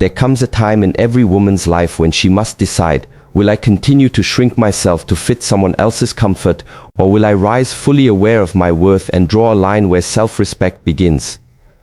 There comes a time in every woman's life when she must decide, will I continue to shrink myself to fit someone else's comfort, or will I rise fully aware of my worth and draw a line where self-respect begins?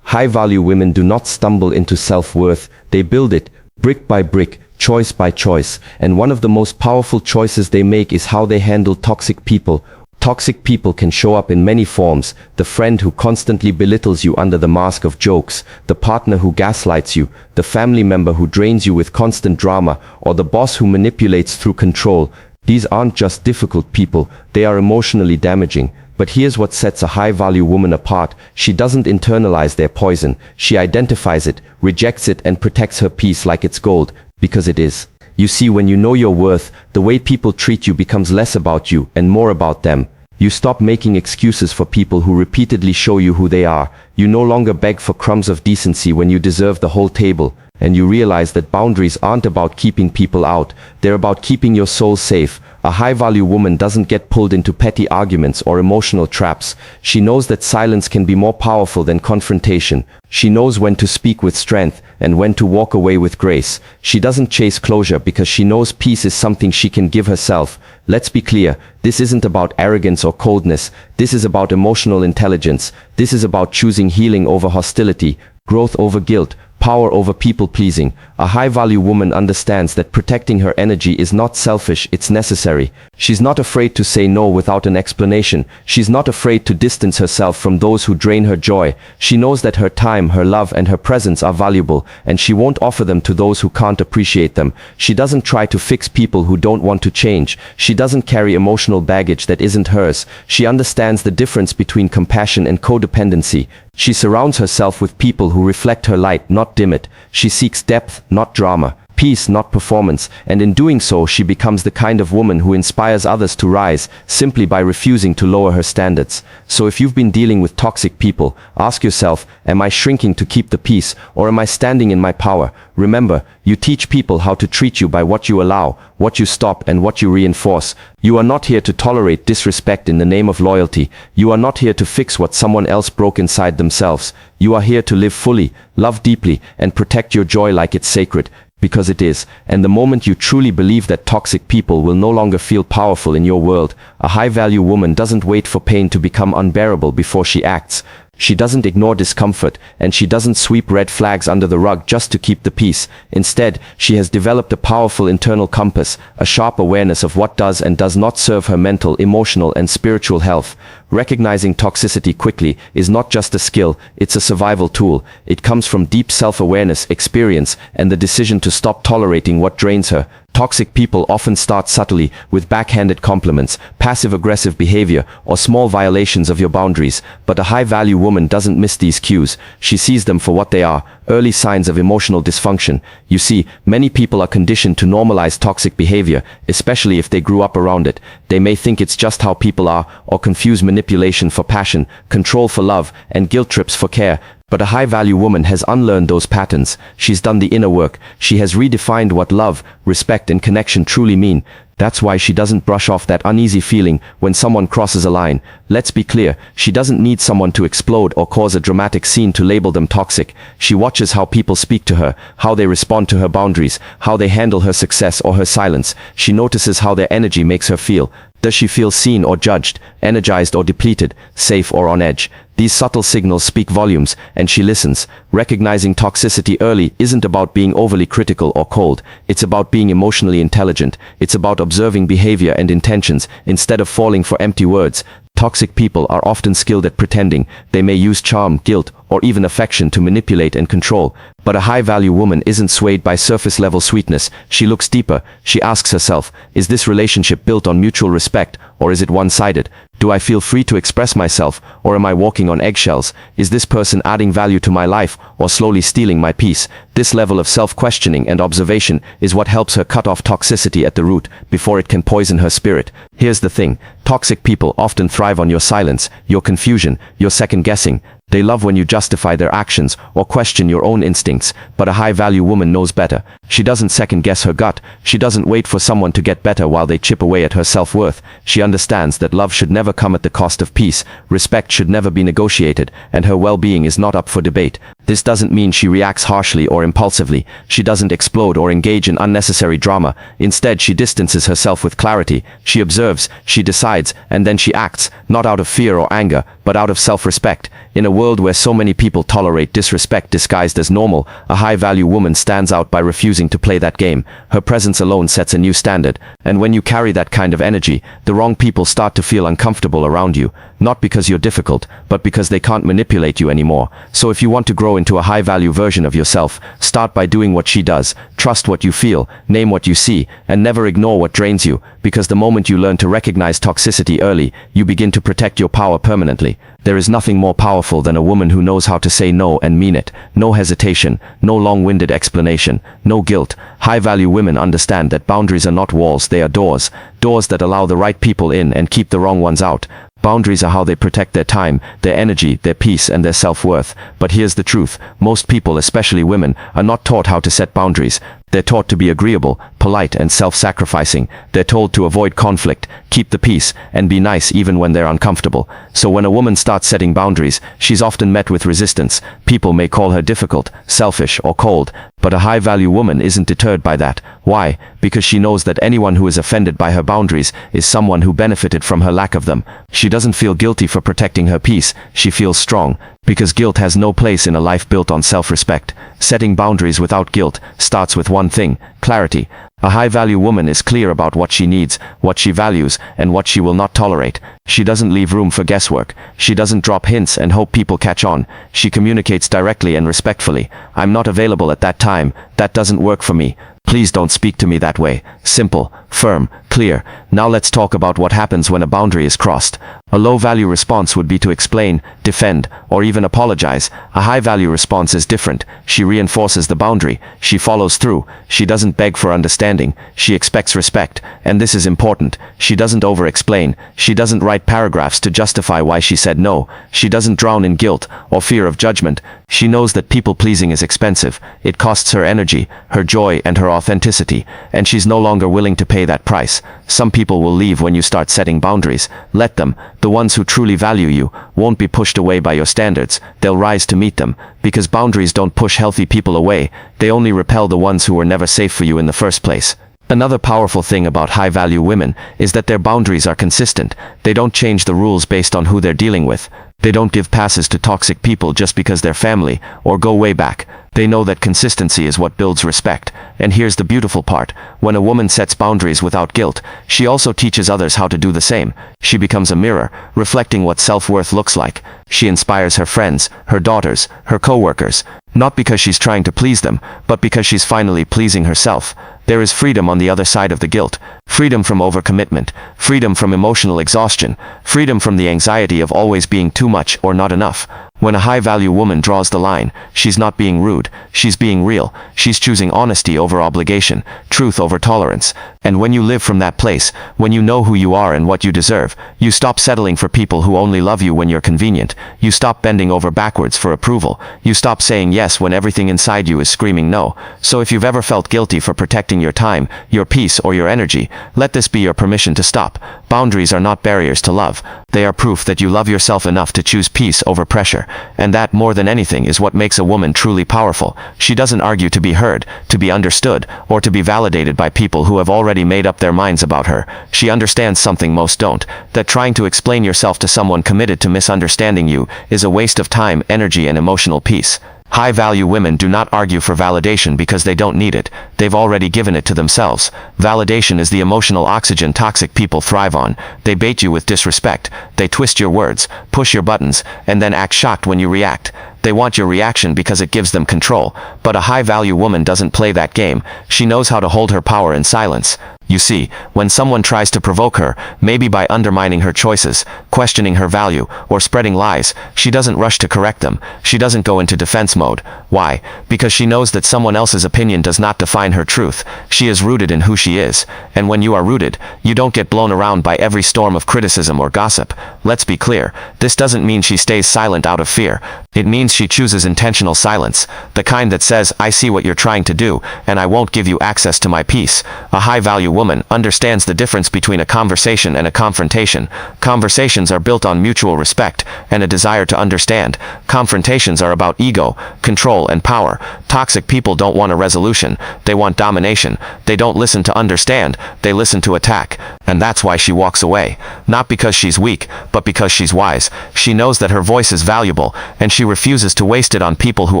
High-value women do not stumble into self-worth, they build it, brick by brick, choice by choice, and one of the most powerful choices they make is how they handle toxic people. Toxic people can show up in many forms: the friend who constantly belittles you under the mask of jokes, the partner who gaslights you, the family member who drains you with constant drama, or the boss who manipulates through control. These aren't just difficult people, they are emotionally damaging. But here's what sets a high-value woman apart: she doesn't internalize their poison, she identifies it, rejects it, and protects her peace like it's gold, because it is. You see, when you know your worth, the way people treat you becomes less about you and more about them. You stop making excuses for people who repeatedly show you who they are. You no longer beg for crumbs of decency when you deserve the whole table. And you realize that boundaries aren't about keeping people out, they're about keeping your soul safe. A high-value woman doesn't get pulled into petty arguments or emotional traps. She knows that silence can be more powerful than confrontation. She knows when to speak with strength and when to walk away with grace. She doesn't chase closure because she knows peace is something she can give herself. Let's be clear, this isn't about arrogance or coldness. This is about emotional intelligence. This is about choosing healing over hostility, growth over guilt, power over people-pleasing. A high-value woman understands that protecting her energy is not selfish, it's necessary. She's not afraid to say no without an explanation. She's not afraid to distance herself from those who drain her joy. She knows that her time, her love, and her presence are valuable, and she won't offer them to those who can't appreciate them. She doesn't try to fix people who don't want to change. She doesn't carry emotional baggage that isn't hers. She understands the difference between compassion and codependency. She surrounds herself with people who reflect her light, not dim it. She seeks depth, not drama, peace, not performance, and in doing so she becomes the kind of woman who inspires others to rise, simply by refusing to lower her standards. So if you've been dealing with toxic people, ask yourself, am I shrinking to keep the peace, or am I standing in my power? Remember, you teach people how to treat you by what you allow, what you stop, and what you reinforce. You are not here to tolerate disrespect in the name of loyalty. You are not here to fix what someone else broke inside themselves. You are here to live fully, love deeply, and protect your joy like it's sacred. Because it is. And the moment you truly believe that, toxic people will no longer feel powerful in your world. A high-value woman doesn't wait for pain to become unbearable before she acts. She doesn't ignore discomfort, and she doesn't sweep red flags under the rug just to keep the peace. Instead, she has developed a powerful internal compass, a sharp awareness of what does and does not serve her mental, emotional, and spiritual health. Recognizing toxicity quickly is not just a skill, it's a survival tool. It comes from deep self-awareness, experience, and the decision to stop tolerating what drains her. Toxic people often start subtly, with backhanded compliments, passive-aggressive behavior, or small violations of your boundaries. But a high-value woman doesn't miss these cues. She sees them for what they are: early signs of emotional dysfunction. You see, many people are conditioned to normalize toxic behavior, especially if they grew up around it. They may think it's just how people are, or confuse manipulation for passion, control for love, and guilt trips for care. But a high-value woman has unlearned those patterns. She's done the inner work. She has redefined what love, respect, and connection truly mean. That's why she doesn't brush off that uneasy feeling when someone crosses a line. Let's be clear, she doesn't need someone to explode or cause a dramatic scene to label them toxic. She watches how people speak to her, how they respond to her boundaries, how they handle her success or her silence. She notices how their energy makes her feel. Does she feel seen or judged, energized or depleted, safe or on edge? These subtle signals speak volumes, and she listens. Recognizing toxicity early isn't about being overly critical or cold. It's about being emotionally intelligent. It's about observing behavior and intentions instead of falling for empty words. Toxic people are often skilled at pretending. They may use charm, guilt, or even affection to manipulate and control. But a high-value woman isn't swayed by surface-level sweetness. She looks deeper. She asks herself, is this relationship built on mutual respect, or is it one-sided? Do I feel free to express myself, or am I walking on eggshells? Is this person adding value to my life, or slowly stealing my peace? This level of self-questioning and observation is what helps her cut off toxicity at the root, before it can poison her spirit. Here's the thing. Toxic people often thrive on your silence, your confusion, your second-guessing. They love when you justify their actions or question your own instincts, but a high-value woman knows better. She doesn't second-guess her gut. She doesn't wait for someone to get better while they chip away at her self-worth. She understands that love should never come at the cost of peace, respect should never be negotiated, and her well-being is not up for debate. This doesn't mean she reacts harshly or impulsively. She doesn't explode or engage in unnecessary drama. Instead, she distances herself with clarity. She observes, she decides, and then she acts, not out of fear or anger, but out of self-respect. In a world where so many people tolerate disrespect disguised as normal, a high-value woman stands out by refusing to play that game. Her presence alone sets a new standard, and when you carry that kind of energy, the wrong people start to feel uncomfortable around you, not because you're difficult, but because they can't manipulate you anymore. So if you want to grow into a high-value version of yourself, start by doing what she does. Trust what you feel, name what you see, and never ignore what drains you, because the moment you learn to recognize toxicity early, you begin to protect your power permanently. There is nothing more powerful than a woman who knows how to say no and mean it. No hesitation, no long-winded explanation, no guilt. High-value women understand that boundaries are not walls, they are doors. Doors that allow the right people in and keep the wrong ones out. Boundaries are how they protect their time, their energy, their peace, and their self-worth. But here's the truth. Most people, especially women, are not taught how to set boundaries. They're taught to be agreeable, polite, and self-sacrificing. They're told to avoid conflict, keep the peace, and be nice even when they're uncomfortable. So when a woman starts setting boundaries, she's often met with resistance. People may call her difficult, selfish, or cold. But a high-value woman isn't deterred by that. Why? Because she knows that anyone who is offended by her boundaries is someone who benefited from her lack of them. She doesn't feel guilty for protecting her peace. She feels strong. Because guilt has no place in a life built on self-respect. Setting boundaries without guilt starts with one thing: clarity. A high-value woman is clear about what she needs, what she values, and what she will not tolerate. She doesn't leave room for guesswork. She doesn't drop hints and hope people catch on. She communicates directly and respectfully. I'm not available at that time. That doesn't work for me. Please don't speak to me that way. Simple, firm, clear. Now let's talk about what happens when a boundary is crossed. A low-value response would be to explain, defend, or even apologize. A high-value response is different. She reinforces the boundary. She follows through. She doesn't beg for understanding. She expects respect. And this is important. She doesn't over-explain. She doesn't write paragraphs to justify why she said no. She doesn't drown in guilt or fear of judgment. She knows that people-pleasing is expensive. It costs her energy, her joy, and her authenticity. And she's no longer willing to pay that price. Some people will leave when you start setting boundaries. Let them. The ones who truly value you won't be pushed away by your standards. They'll rise to meet them. Because boundaries don't push healthy people away. They only repel the ones who were never safe for you in the first place. Another powerful thing about high-value women is that their boundaries are consistent. They don't change the rules based on who they're dealing with. They don't give passes to toxic people just because they're family, or go way back. They know that consistency is what builds respect. And here's the beautiful part. When a woman sets boundaries without guilt, she also teaches others how to do the same. She becomes a mirror, reflecting what self-worth looks like. She inspires her friends, her daughters, her co-workers. Not because she's trying to please them, but because she's finally pleasing herself. There is freedom on the other side of the guilt. Freedom from overcommitment. Freedom from emotional exhaustion. Freedom from the anxiety of always being too much or not enough. When a high-value woman draws the line, she's not being rude. She's being real. She's choosing honesty over obligation, truth over tolerance. And when you live from that place, when you know who you are and what you deserve, you stop settling for people who only love you when you're convenient. You stop bending over backwards for approval. You stop saying yes when everything inside you is screaming no. So if you've ever felt guilty for protecting your time, your peace, or your energy, let this be your permission to stop. Boundaries are not barriers to love. They are proof that you love yourself enough to choose peace over pressure. And that, more than anything, is what makes a woman truly powerful. She doesn't argue to be heard, to be understood, or to be validated by people who have already made up their minds about her. She understands something most don't, that trying to explain yourself to someone committed to misunderstanding you is a waste of time, energy, and emotional peace. High-value women do not argue for validation because they don't need it. They've already given it to themselves. Validation is the emotional oxygen toxic people thrive on. They bait you with disrespect. They twist your words, push your buttons, and then act shocked when you react. They want your reaction because it gives them control. But a high-value woman doesn't play that game. She knows how to hold her power in silence. You see, when someone tries to provoke her, maybe by undermining her choices, questioning her value, or spreading lies, she doesn't rush to correct them. She doesn't go into defense mode. Why? Because she knows that someone else's opinion does not define her truth. She is rooted in who she is. And when you are rooted, you don't get blown around by every storm of criticism or gossip. Let's be clear, this doesn't mean she stays silent out of fear. It means she chooses intentional silence, the kind that says, I see what you're trying to do, and I won't give you access to my peace. A high-value woman understands the difference between a conversation and a confrontation. Conversations are built on mutual respect and a desire to understand. Confrontations are about ego, control, and power. Toxic people don't want a resolution. They want domination. They don't listen to understand. They listen to attack. And that's why she walks away. Not because she's weak, but because she's wise. She knows that her voice is valuable, and she refuses to waste it on people who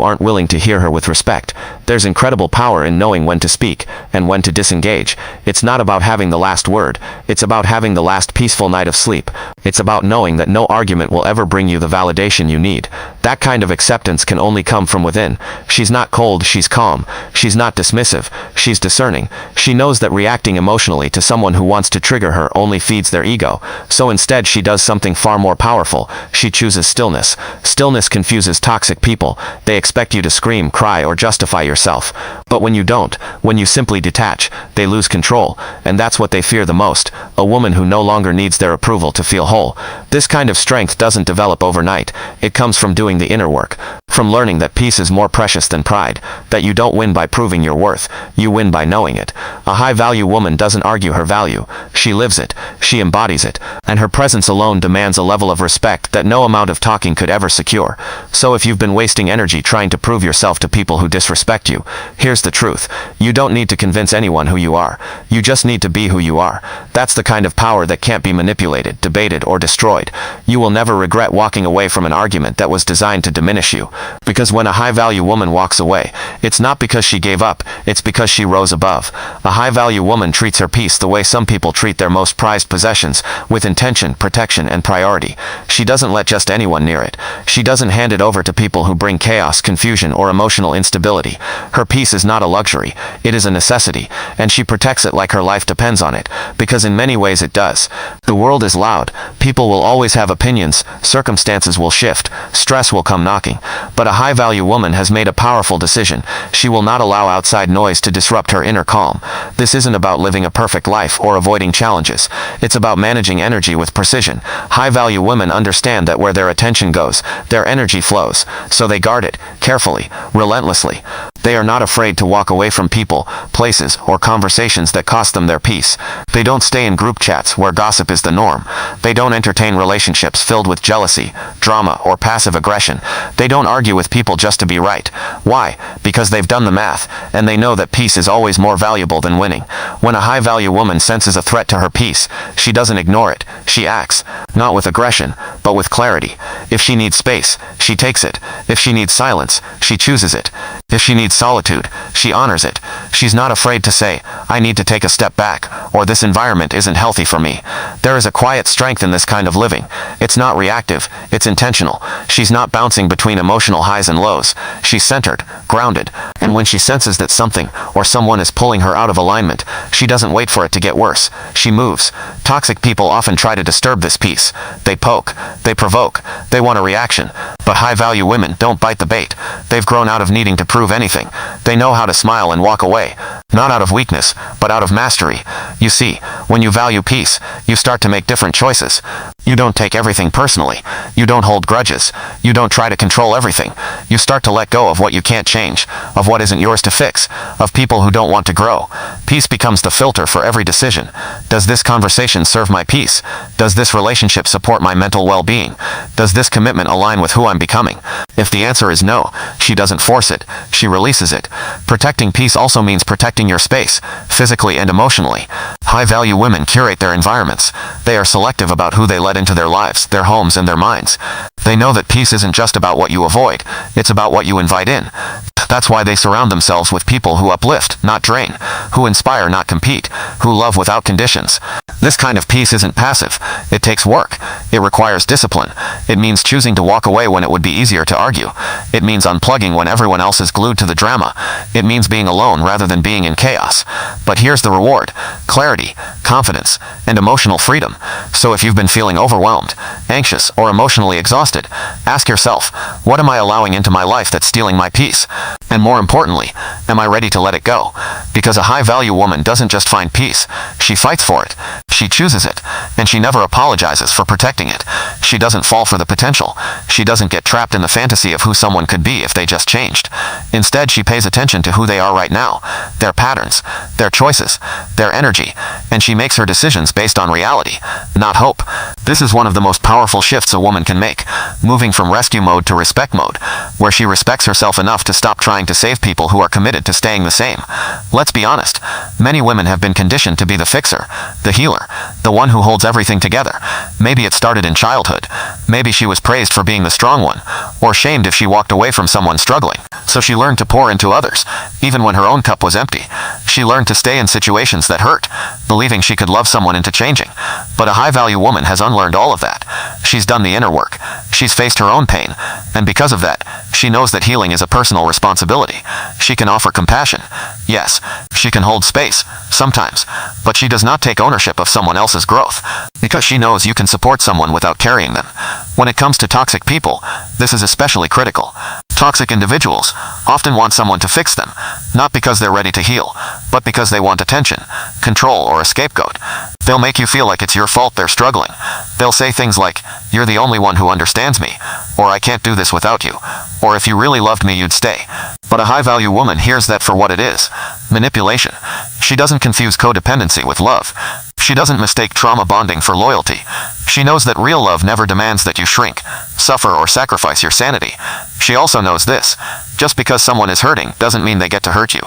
aren't willing to hear her with respect. There's incredible power in knowing when to speak and when to disengage. It's not about having the last word. It's about having the last peaceful night of sleep. It's about knowing that no argument will ever bring you the validation you need. That kind of acceptance can only come from within. She's not cold, she's calm. She's not dismissive, she's discerning. She knows that reacting emotionally to someone who wants to trigger her only feeds their ego. So instead she does something far more powerful. She chooses stillness. Stillness confuses toxic people. They expect you to scream, cry, or justify yourself. But when you don't, when you simply detach, they lose control. And that's what they fear the most. A woman who no longer needs their approval to feel whole. This kind of strength doesn't develop overnight. It comes from doing the inner work. From learning that peace is more precious than pride. That you don't win by proving your worth. You win by knowing it. A high-value woman doesn't argue her value. She lives it. She embodies it. And her presence alone demands a level of respect that no amount of talking could ever secure. So if you've been wasting energy trying to prove yourself to people who disrespect you, here's the truth. You don't need to convince anyone who you are. You just need to be who you are. That's the kind of power that can't be manipulated, debated, or destroyed. You will never regret walking away from an argument that was designed to diminish you. Because when a high-value woman walks away, it's not because she gave up, it's because she rose above. A high-value woman treats her peace the way some people treat their most prized possessions, with intention, protection, and priority. She doesn't let just anyone near it. She doesn't hand it over to people who bring chaos, confusion, or emotional instability. Her peace is not a luxury, it is a necessity, and she protects it like her life depends on it, because in many ways it does. The world is loud. People will always have opinions, circumstances will shift, stress will come knocking. But a high-value woman has made a powerful decision. She will not allow outside noise to disrupt her inner calm. This isn't about living a perfect life or avoiding challenges. It's about managing energy with precision. High-value women understand that where their attention goes, their energy flows. So they guard it, carefully, relentlessly. They are not afraid to walk away from people, places, or conversations that cost them their peace. They don't stay in group chats where gossip is the norm. They don't entertain relationships filled with jealousy, drama, or passive aggression. They don't argue with people just to be right. Why? Because they've done the math, and they know that peace is always more valuable than winning. When a high-value woman senses a threat to her peace, she doesn't ignore it. She acts, not with aggression, but with clarity. If she needs space, she takes it. If she needs silence, she chooses it. If she needs solitude, she honors it. She's not afraid to say, I need to take a step back, or this environment isn't healthy for me. There is a quiet strength in this kind of living. It's not reactive, it's intentional. She's not bouncing between emotional highs and lows. She's centered, grounded, and when she senses that something or someone is pulling her out of alignment, she doesn't wait for it to get worse. She moves. Toxic people often try to disturb this peace. They poke, they provoke, they want a reaction. But high-value women don't bite the bait. They've grown out of needing to prove anything. They know how to smile and walk away. Not out of weakness, but out of mastery. You see, when you value peace, you start to make different choices. You don't take everything personally. You don't hold grudges. You don't try to control everything. You start to let go of what you can't change, of what isn't yours to fix, of people who don't want to grow. Peace becomes the filter for every decision. Does this conversation serve my peace? Does this relationship support my mental well-being? Does this commitment align with who I'm becoming? If the answer is no, she doesn't force it. She releases it. Protecting peace also means protecting your space, physically and emotionally. High-value women curate their environments. They are selective about who they let into their lives, their homes, and their minds. They know that peace isn't just about what you avoid, it's about what you invite in. That's why they surround themselves with people who uplift, not drain, who inspire, not compete, who love without conditions. This kind of peace isn't passive. It takes work. It requires discipline. It means choosing to walk away when it would be easier to argue. It means unplugging when everyone else is glued to the drama. It means being alone rather than being in chaos. But here's the reward: clarity, confidence, and emotional freedom. So if you've been feeling overwhelmed, anxious, or emotionally exhausted, ask yourself, what am I allowing into my life that's stealing my peace? And more importantly, am I ready to let it go? Because a high-value woman doesn't just find peace, she fights for it. She chooses it, and she never apologizes for protecting it. She doesn't fall for the potential. She doesn't get trapped in the fantasy of who someone could be if they just changed. Instead, she pays attention to who they are right now, their patterns, their choices, their energy, and she makes her decisions based on reality, not hope. This is one of the most powerful shifts a woman can make, moving from rescue mode to respect mode, where she respects herself enough to stop trying to save people who are committed to staying the same. Let's be honest, many women have been conditioned to be the fixer, the healer, the one who holds everything together. Maybe it started in childhood. Maybe she was praised for being the strong one, or shamed if she walked away from someone struggling. So she learned to pour into others, even when her own cup was empty. She learned to stay in situations that hurt, believing she could love someone into changing. But a high-value woman has unlearned all of that. She's done the inner work. She's faced her own pain, and because of that, she knows that healing is a personal responsibility. She can offer compassion. Yes, she can hold space, sometimes, but she does not take ownership of someone else's growth, because she knows you can support someone without carrying them. When it comes to toxic people, this is especially critical. Toxic individuals often want someone to fix them, not because they're ready to heal, but because they want attention, control, or a scapegoat. They'll make you feel like it's your fault they're struggling. They'll say things like, "You're the only one who understands me," or "I can't do this without you," or "If you really loved me, you'd stay." But a high-value woman hears that for what it is: manipulation. She doesn't confuse codependency with love. She doesn't mistake trauma bonding for loyalty. She knows that real love never demands that you shrink, suffer, or sacrifice your sanity. She also knows this: just because someone is hurting doesn't mean they get to hurt you.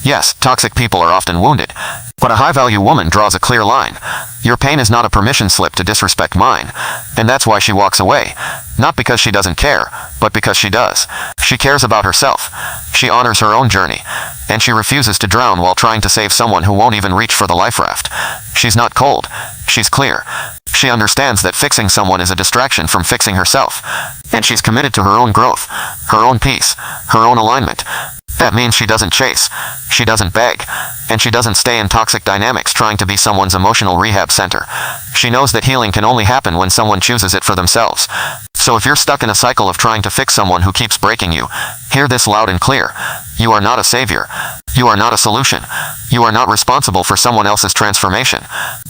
Yes, toxic people are often wounded, but a high-value woman draws a clear line. Your pain is not a permission slip to disrespect mine. And that's why she walks away. Not because she doesn't care, but because she does. She cares about herself. She honors her own journey. And she refuses to drown while trying to save someone who won't even reach for the life raft. She's not cold. She's clear. She understands that fixing someone is a distraction from fixing herself. And she's committed to her own growth, her own peace, her own alignment. That means she doesn't chase, she doesn't beg, and she doesn't stay in toxic dynamics trying to be someone's emotional rehab center. She knows that healing can only happen when someone chooses it for themselves. So if you're stuck in a cycle of trying to fix someone who keeps breaking you, hear this loud and clear: you are not a savior. You are not a solution. You are not responsible for someone else's transformation.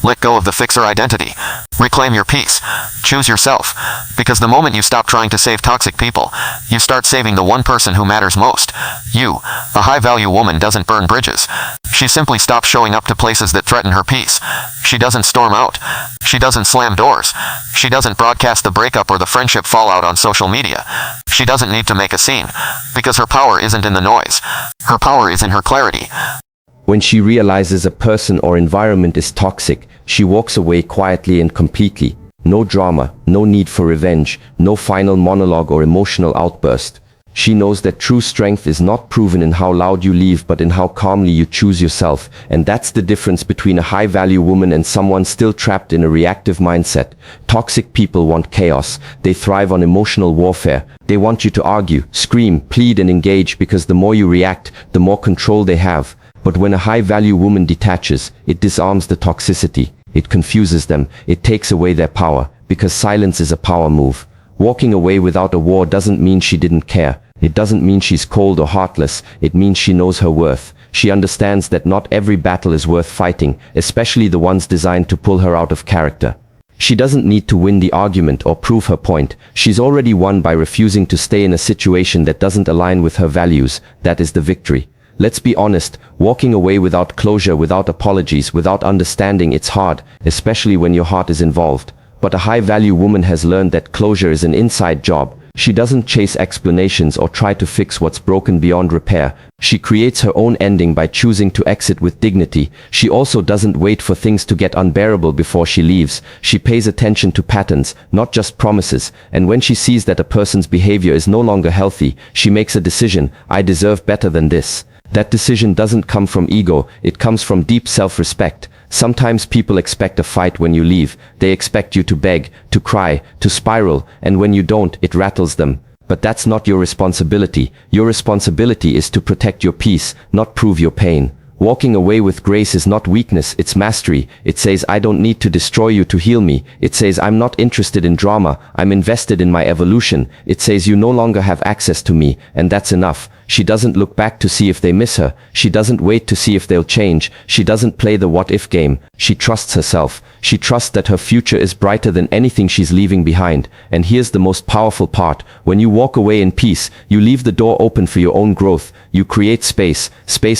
Let go of the fixer identity. Reclaim your peace. Choose yourself. Because the moment you stop trying to save toxic people, you start saving the one person who matters most: you. A high-value woman doesn't burn bridges. She simply stops showing up to places that threaten her peace. She doesn't storm out. She doesn't slam doors. She doesn't broadcast the breakup or the friendship fallout on social media. She doesn't need to make a scene, because her power isn't in the noise. Her power is in her clarity. When she realizes a person or environment is toxic, she walks away quietly and completely. No drama, no need for revenge, no final monologue or emotional outburst. She knows that true strength is not proven in how loud you leave, but in how calmly you choose yourself. And that's the difference between a high-value woman and someone still trapped in a reactive mindset. Toxic people want chaos. They thrive on emotional warfare. They want you to argue, scream, plead, and engage, because the more you react, the more control they have. But when a high-value woman detaches, it disarms the toxicity. It confuses them. It takes away their power, because silence is a power move. Walking away without a war doesn't mean she didn't care. It doesn't mean she's cold or heartless. It means she knows her worth. She understands that not every battle is worth fighting, especially the ones designed to pull her out of character. She doesn't need to win the argument or prove her point. She's already won by refusing to stay in a situation that doesn't align with her values. That is the victory. Let's be honest, walking away without closure, without apologies, without understanding, it's hard, especially when your heart is involved. But a high-value woman has learned that closure is an inside job. She doesn't chase explanations or try to fix what's broken beyond repair. She creates her own ending by choosing to exit with dignity. She also doesn't wait for things to get unbearable before she leaves. She pays attention to patterns, not just promises. And when she sees that a person's behavior is no longer healthy, she makes a decision: I deserve better than this. That decision doesn't come from ego, it comes from deep self-respect. Sometimes people expect a fight when you leave. They expect you to beg, to cry, to spiral, and when you don't, it rattles them. But that's not your responsibility. Your responsibility is to protect your peace, not prove your pain. Walking away with grace is not weakness, it's mastery. It says, I don't need to destroy you to heal me. It says, I'm not interested in drama, I'm invested in my evolution. It says, you no longer have access to me, and that's enough. She doesn't look back to see if they miss her. She doesn't wait to see if they'll change. She doesn't play the what-if game. She trusts herself. She trusts that her future is brighter than anything she's leaving behind. And here's the most powerful part. When you walk away in peace, you leave the door open for your own growth. You create space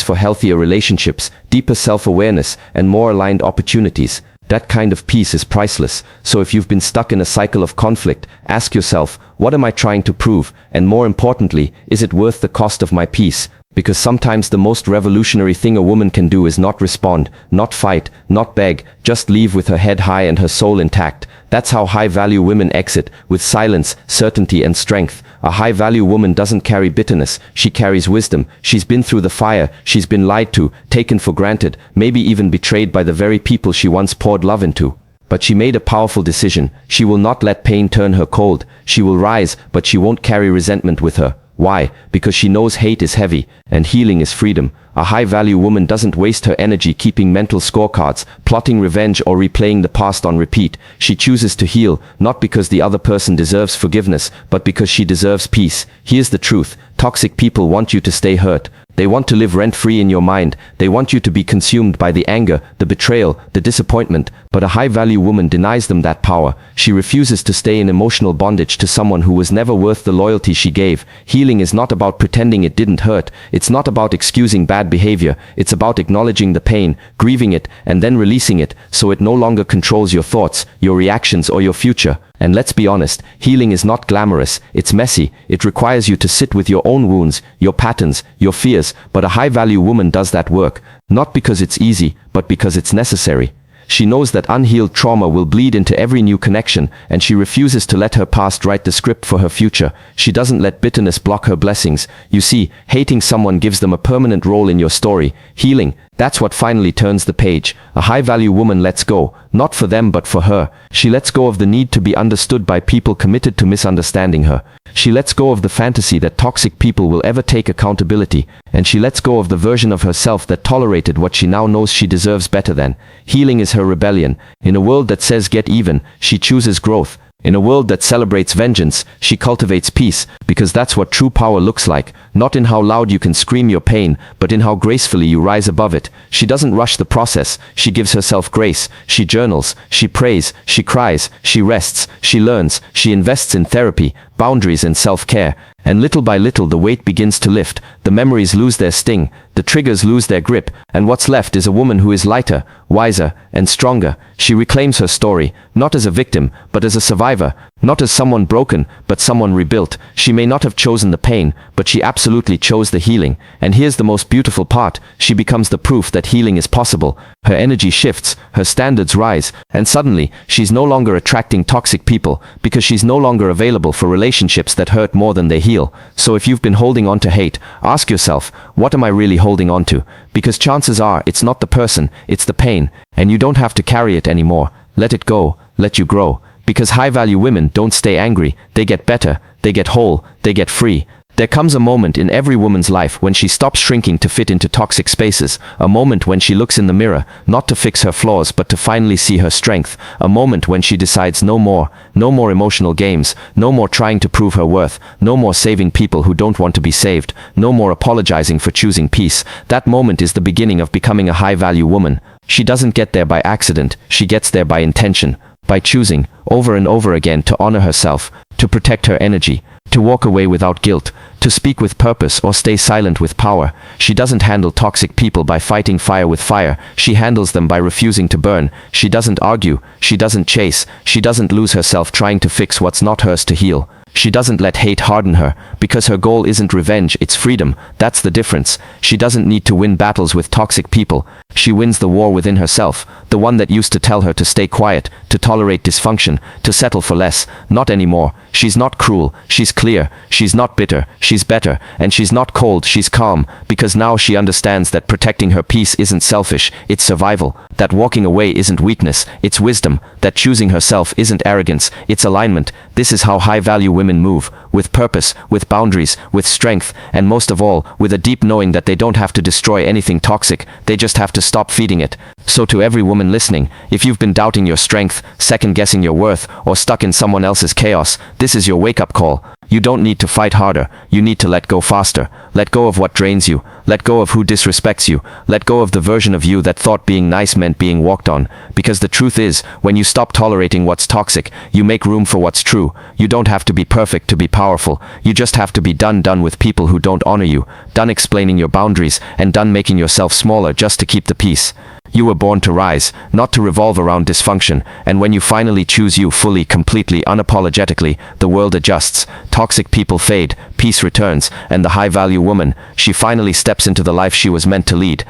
for healthier relationships, deeper self-awareness, and more aligned opportunities. That kind of peace is priceless. So if you've been stuck in a cycle of conflict, ask yourself, what am I trying to prove? And more importantly, is it worth the cost of my peace? Because sometimes the most revolutionary thing a woman can do is not respond, not fight, not beg, just leave with her head high and her soul intact. That's how high-value women exit, with silence, certainty, and strength. A high-value woman doesn't carry bitterness, she carries wisdom. She's been through the fire, she's been lied to, taken for granted, maybe even betrayed by the very people she once poured love into. But she made a powerful decision. She will not let pain turn her cold. She will rise, but she won't carry resentment with her. Why? Because she knows hate is heavy, and healing is freedom. A high-value woman doesn't waste her energy keeping mental scorecards, plotting revenge, or replaying the past on repeat. She chooses to heal, not because the other person deserves forgiveness, but because she deserves peace. Here's the truth. Toxic people want you to stay hurt. They want to live rent-free in your mind. They want you to be consumed by the anger, the betrayal, the disappointment. But a high-value woman denies them that power. She refuses to stay in emotional bondage to someone who was never worth the loyalty she gave. Healing is not about pretending it didn't hurt. It's not about excusing bad behavior. It's about acknowledging the pain, grieving it, and then releasing it, so it no longer controls your thoughts, your reactions, or your future. And let's be honest, healing is not glamorous, it's messy. It requires you to sit with your own wounds, your patterns, your fears, but a high-value woman does that work, not because it's easy, but because it's necessary. She knows that unhealed trauma will bleed into every new connection, and she refuses to let her past write the script for her future. She doesn't let bitterness block her blessings. You see, hating someone gives them a permanent role in your story. Healing, that's what finally turns the page. A high-value woman lets go, not for them but for her. She lets go of the need to be understood by people committed to misunderstanding her. She lets go of the fantasy that toxic people will ever take accountability, and she lets go of the version of herself that tolerated what she now knows she deserves better than. Healing is her rebellion. In a world that says get even, she chooses growth. In a world that celebrates vengeance, she cultivates peace, because that's what true power looks like, not in how loud you can scream your pain, but in how gracefully you rise above it. She doesn't rush the process, she gives herself grace. She journals, she prays, she cries, she rests, she learns, she invests in therapy, boundaries, and self-care. And little by little the weight begins to lift, the memories lose their sting, the triggers lose their grip, and what's left is a woman who is lighter, wiser, and stronger. She reclaims her story, not as a victim, but as a survivor, not as someone broken, but someone rebuilt. She may not have chosen the pain, but she absolutely chose the healing. And here's the most beautiful part, she becomes the proof that healing is possible. Her energy shifts, her standards rise, and suddenly, she's no longer attracting toxic people, because she's no longer available for relationships that hurt more than they heal. So if you've been holding on to hate, ask yourself, what am I really holding on to? Because chances are, it's not the person, it's the pain, and you don't have to carry it anymore. Let it go, let you grow. Because high-value women don't stay angry, they get better, they get whole, they get free. There comes a moment in every woman's life when she stops shrinking to fit into toxic spaces, a moment when she looks in the mirror, not to fix her flaws but to finally see her strength, a moment when she decides no more emotional games, no more trying to prove her worth, no more saving people who don't want to be saved, no more apologizing for choosing peace. That moment is the beginning of becoming a high-value woman. She doesn't get there by accident, she gets there by intention, by choosing, over and over again, to honor herself, to protect her energy, to walk away without guilt, to speak with purpose or stay silent with power. She doesn't handle toxic people by fighting fire with fire, she handles them by refusing to burn. She doesn't argue, she doesn't chase, she doesn't lose herself trying to fix what's not hers to heal. She doesn't let hate harden her, because her goal isn't revenge, it's freedom. That's the difference. She doesn't need to win battles with toxic people. She wins the war within herself, the one that used to tell her to stay quiet, to tolerate dysfunction, to settle for less. Not anymore. She's not cruel, she's clear. She's not bitter, she's better. And she's not cold, she's calm, because now she understands that protecting her peace isn't selfish, it's survival. That walking away isn't weakness, it's wisdom. That choosing herself isn't arrogance, it's alignment. This is how high-value women move, with purpose, with boundaries, with strength, and most of all, with a deep knowing that they don't have to destroy anything toxic, they just have to stop feeding it. So to every woman listening, if you've been doubting your strength, second-guessing your worth, or stuck in someone else's chaos, this is your wake-up call. You don't need to fight harder, you need to let go faster. Let go of what drains you, let go of who disrespects you, let go of the version of you that thought being nice meant being walked on. Because the truth is, when you stop tolerating what's toxic, you make room for what's true. You don't have to be perfect to be powerful, you just have to be done with people who don't honor you, done explaining your boundaries, and done making yourself smaller just to keep the peace. You were born to rise, not to revolve around dysfunction, and when you finally choose you fully, completely, unapologetically, the world adjusts, toxic people fade, peace returns, and the high-value woman, she finally steps into the life she was meant to lead.